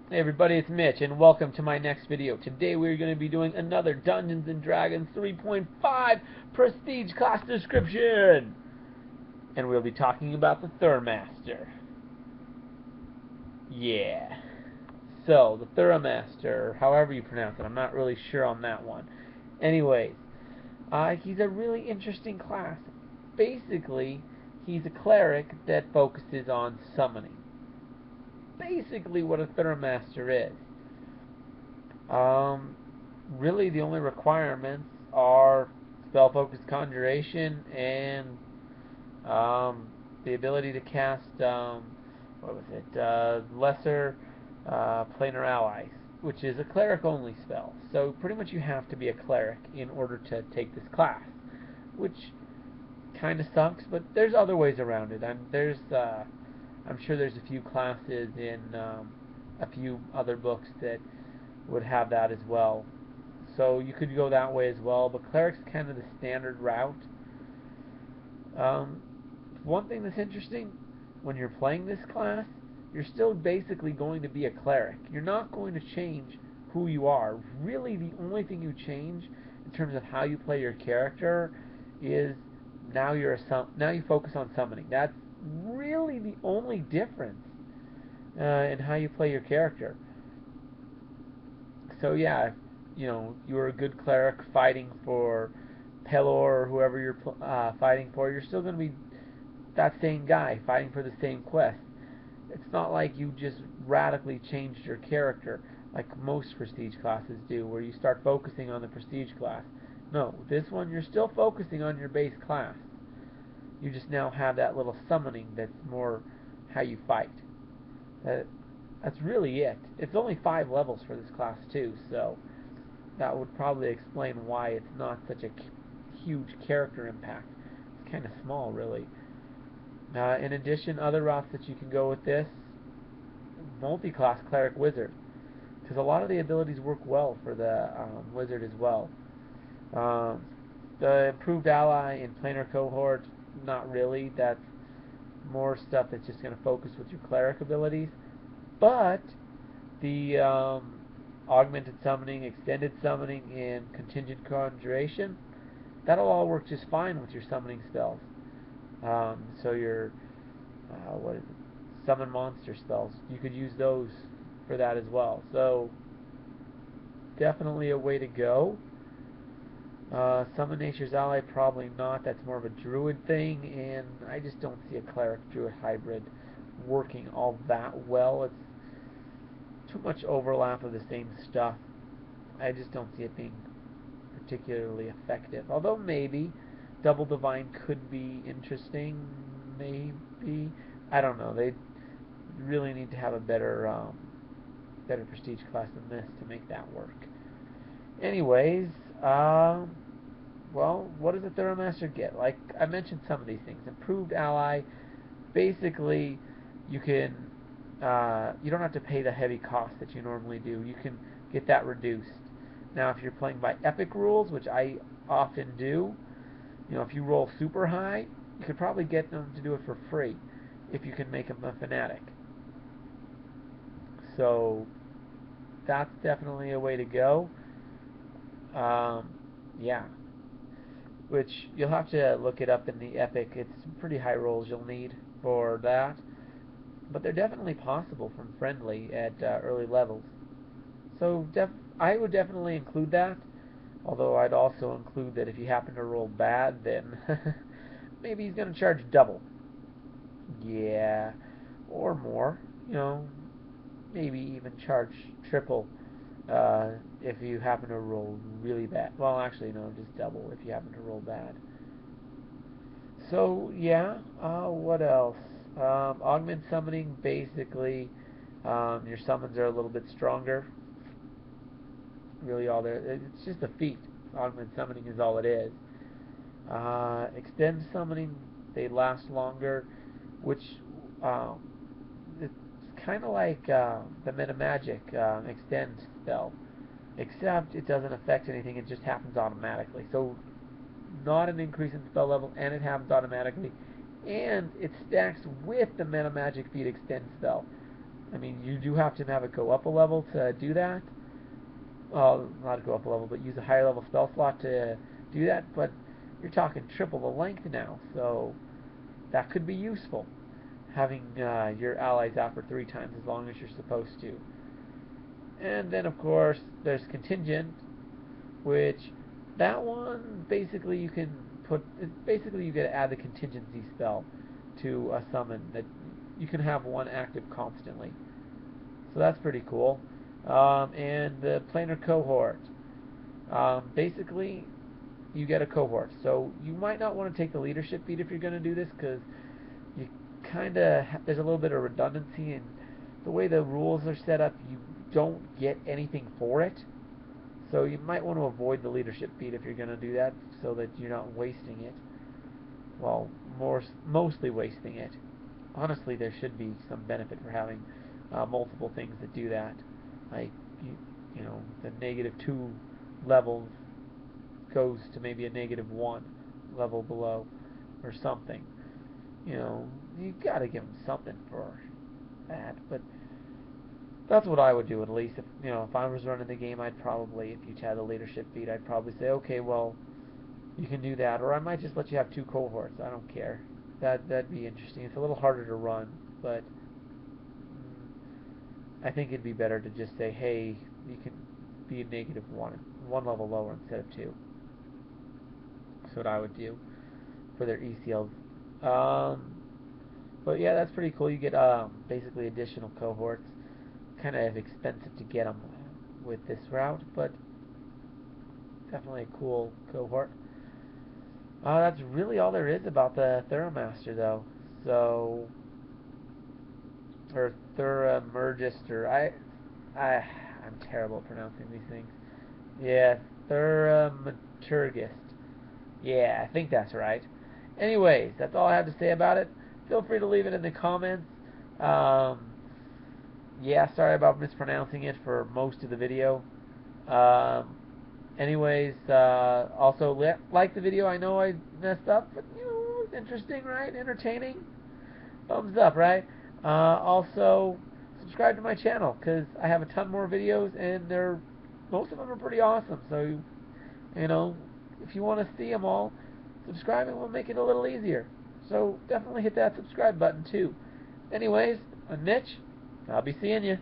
Hey everybody, it's Mitch, and welcome to my next video. Today we're going to be doing another Dungeons & Dragons 3.5 Prestige class description. And we'll be talking about the Thaumaturgist. Yeah. So, the Thaumaturgist, however you pronounce it, I'm not really sure on that one. Anyways, he's a really interesting class. Basically, he's a cleric that focuses on summoning. Basically what a Thaumaturgist is. Really the only requirements are spell focused conjuration and the ability to cast lesser planar allies, which is a cleric only spell. So pretty much you have to be a cleric in order to take this class, which kind of sucks, but there's other ways around it. I'm sure there's a few classes in a few other books that would have that as well. So you could go that way as well, but cleric's kind of the standard route. One thing that's interesting, when you're playing this class, you're still basically going to be a cleric. You're not going to change who you are. Really, the only thing you change in terms of how you play your character is now you focus on summoning. That's really the only difference in how you play your character. So yeah, if, you're a good cleric fighting for Pelor or whoever you're fighting for, you're still going to be that same guy fighting for the same quest. It's not like you just radically changed your character like most prestige classes do, where you start focusing on the prestige class. No, this one you're still focusing on your base class. You just now have that little summoning that's more how you fight. That's really it. It's only 5 levels for this class too, so that would probably explain why it's not such a huge character impact. It's kind of small, really. In addition, other routes that you can go with this, multi-class cleric wizard, because a lot of the abilities work well for the wizard as well. The improved ally in planar cohort, not really. That's more stuff that's just going to focus with your cleric abilities. But the augmented summoning, extended summoning, and contingent conjuration, that'll all work just fine with your summoning spells. So your summon monster spells, you could use those for that as well. So definitely a way to go. Summon Nature's Ally, probably not. That's more of a druid thing, and I just don't see a cleric druid hybrid working all that well. It's too much overlap of the same stuff. I just don't see it being particularly effective. Although maybe Double Divine could be interesting. Maybe, I don't know. They really need to have a better prestige class than this to make that work. Anyways, well, what does the Thaumaturgist get? Like I mentioned, some of these things. Improved ally. Basically, you can you don't have to pay the heavy cost that you normally do. You can get that reduced. Now, if you're playing by epic rules, which I often do, if you roll super high, you could probably get them to do it for free if you can make them a fanatic. So that's definitely a way to go. Yeah, which you'll have to look it up in the epic. It's pretty high rolls you'll need for that, but they're definitely possible from friendly at early levels. So I would definitely include that, although I'd also include that if you happen to roll bad, then maybe he's going to charge double. Yeah, or more, maybe even charge triple if you happen to roll really bad. Well, actually, no, just double if you happen to roll bad. So, yeah, what else? Augment summoning, basically, your summons are a little bit stronger. Really, it's just a feat. Augment summoning is all it is. Extend summoning, they last longer, which it's kind of like the meta magic extend spell, except it doesn't affect anything. It just happens automatically. So not an increase in spell level, and it happens automatically, and it stacks with the meta magic feat extend spell. I mean, you do have to have it go up a level to do that. Well, not go up a level, but use a higher level spell slot to do that. But you're talking triple the length now, so that could be useful. Having your allies out for 3 times as long as you're supposed to. And then, of course, there's contingent, which that one basically you can put. Basically, you get to add the contingency spell to a summon that you can have one active constantly. So that's pretty cool. And the planar cohort. Basically, you get a cohort. So you might not want to take the leadership feat if you're going to do this, because you there's a little bit of redundancy in the way the rules are set up. You don't get anything for it, so you might want to avoid the leadership feat if you're going to do that, so that you're not wasting it. Well, mostly wasting it. Honestly, there should be some benefit for having multiple things that do that, like you know, the -2 levels goes to maybe a -1 level below or something. You know, you gotta give them something for that. But that's what I would do, at least. If I was running the game, I'd probably, if you had a leadership feat, I'd probably say, okay, well, you can do that, or I might just let you have 2 cohorts. I don't care. That'd be interesting. It's a little harder to run, but I think it'd be better to just say, hey, you can be a -1 level lower instead of 2. That's what I would do for their ECLs. But yeah, that's pretty cool. You get basically additional cohorts. Kind of expensive to get them with this route, but definitely a cool cohort. That's really all there is about the Thaumaturgist, though. So, or Thaumaturgist, or I'm terrible at pronouncing these things. Yeah, Thaumaturgist. Yeah, I think that's right. Anyways, that's all I have to say about it. Feel free to leave it in the comments. Yeah, sorry about mispronouncing it for most of the video. Anyways, also like the video. I know I messed up, but it was interesting, right? Entertaining. Thumbs up, right? Also, subscribe to my channel, because I have a ton more videos, and most of them are pretty awesome. So, if you want to see them all, subscribing will make it a little easier. So definitely hit that subscribe button too. Anyways, I'm Mitch. I'll be seeing you.